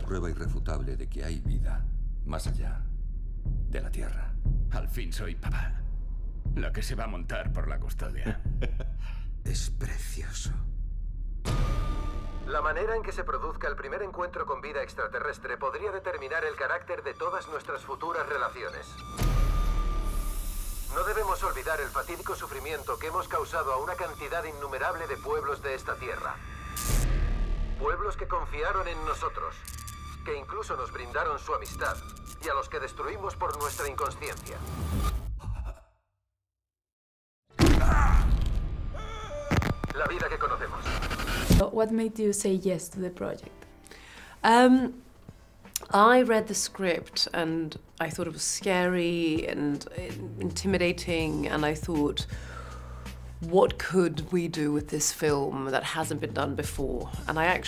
prueba irrefutable de que hay vida más allá de la Tierra. Al fin soy papá. La que se va a montar por la custodia. Es precioso. La manera en que se produzca el primer encuentro con vida extraterrestre podría determinar el carácter de todas nuestras futuras relaciones. No debemos olvidar el fatídico sufrimiento que hemos causado a una cantidad innumerable de pueblos de esta tierra. Pueblos que confiaron en nosotros, que incluso nos brindaron su amistad, y a los que destruimos por nuestra inconsciencia. La vida que conocemos. What made you say yes to the project? I read the script and I thought it was scary and intimidating, and I thought, what could we do with this film that hasn't been done before? And I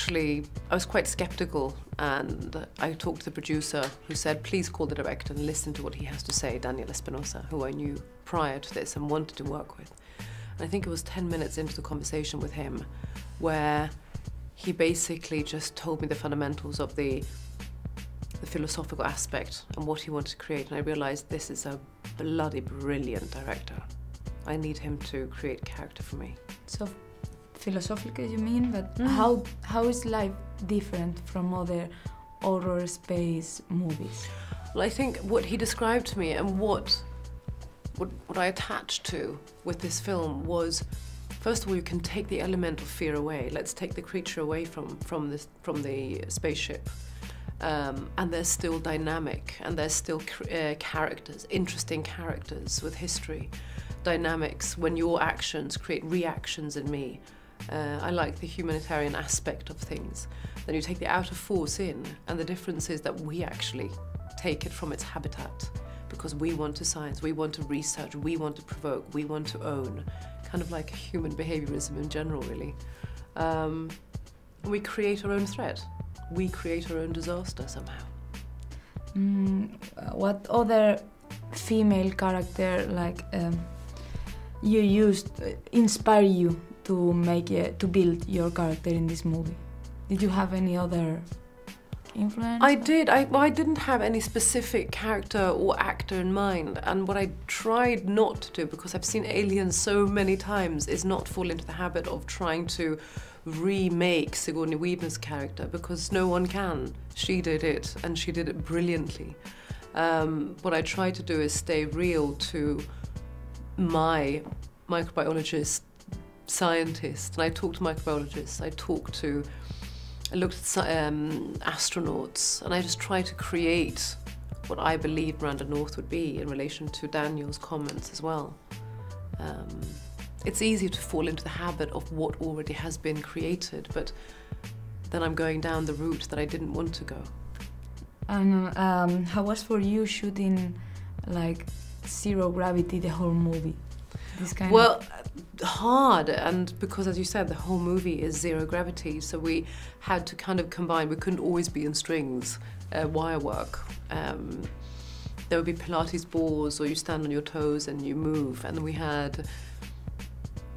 was quite skeptical, and I talked to the producer who said, please call the director and listen to what he has to say, Daniel Espinosa, who I knew prior to this and wanted to work with. And I think it was 10 minutes into the conversation with him where he basically just told me the fundamentals of the philosophical aspect and what he wanted to create, and I realized this is a bloody brilliant director. I need him to create character for me. So, philosophical you mean, but how is life different from other horror space movies? Well, I think what he described to me and what I attached to with this film was, first of all, you can take the element of fear away. Let's take the creature away from the spaceship. And they're still dynamic, and there's still characters, interesting characters with history, dynamics when your actions create reactions in me. I like the humanitarian aspect of things. Then you take the outer force in, and the difference is that we actually take it from its habitat, because we want to science, we want to research, we want to provoke, we want to own, kind of like human behaviorism in general, really. We create our own threat. We create our own disaster somehow. What other female character you used inspire you to build your character in this movie? Did you have any other influence? I did. I didn't have any specific character or actor in mind, and what I tried not to do, because I've seen Aliens so many times, is not fall into the habit of trying to remake Sigourney Weaver's character, because no one can. She did it, and she did it brilliantly. What I tried to do is stay real to my microbiologist, scientist, and I talked to microbiologists, I looked at astronauts, and I just tried to create what I believed Miranda North would be in relation to Daniel's comments as well. It's easy to fall into the habit of what already has been created, but then I'm going down the route that I didn't want to go. And how was for you shooting zero gravity the whole movie? Hard, and because, as you said, the whole movie is zero gravity, so we had to kind of combine. We couldn't always be in strings, wire work. There would be Pilates balls, or you stand on your toes and you move, and we had.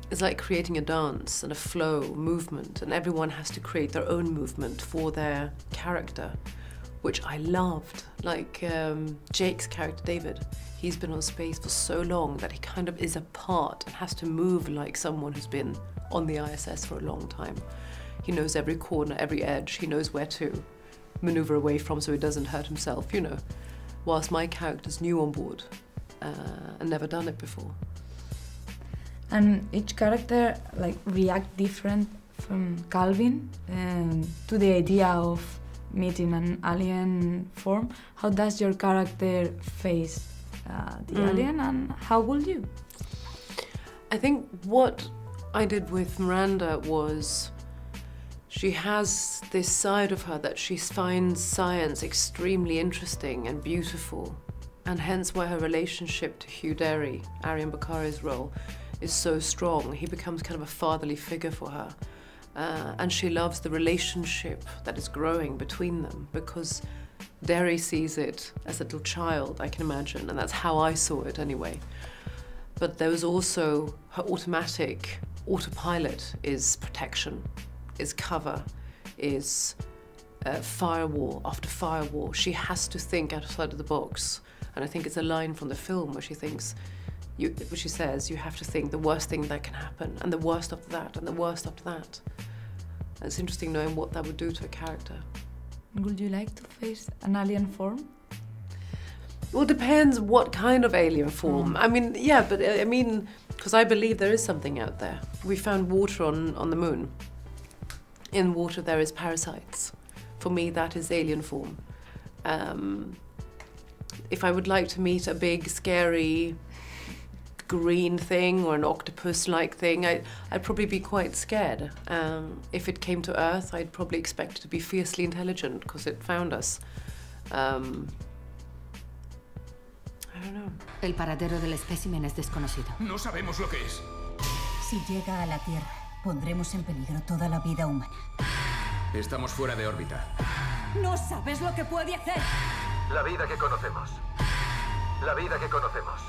It's like creating a dance and a flow movement, and everyone has to create their own movement for their character, which I loved. Like Jake's character, David, he's been on space for so long that he kind of is a part and has to move like someone who's been on the ISS for a long time. He knows every corner, every edge, he knows where to maneuver away from so he doesn't hurt himself, you know, whilst my character's new on board and never done it before. And each character react different from Calvin to the idea of meeting an alien form. How does your character face the alien, and how would you? I think what I did with Miranda was she has this side of her that she finds science extremely interesting and beautiful, and hence why her relationship to Hugh Derry, Arian Bakari's role, is so strong. He becomes kind of a fatherly figure for her. And she loves the relationship that is growing between them, because Derry sees it as a little child, I can imagine, and that's how I saw it anyway. But there was also her autopilot is protection, is cover, is firewall after firewall. She has to think outside of the box. And I think it's a line from the film where she thinks, where she says, you have to think the worst thing that can happen, and the worst after that, and the worst after that. And it's interesting knowing what that would do to a character. Would you like to face an alien form? Well, it depends what kind of alien form. I mean, yeah, but I mean, because I believe there is something out there. We found water on the moon. In water there is parasites. For me, that is alien form. If I would like to meet a big, scary, green thing or an octopus-like thing, I'd probably be quite scared. If it came to Earth, I'd probably expect it to be fiercely intelligent because it found us. I don't know. El paradero del espécimen es desconocido. No sabemos lo que es. Si llega a la Tierra, pondremos en peligro toda la vida humana. Estamos fuera de órbita. No sabes lo que puede hacer. La vida que conocemos. La vida que conocemos.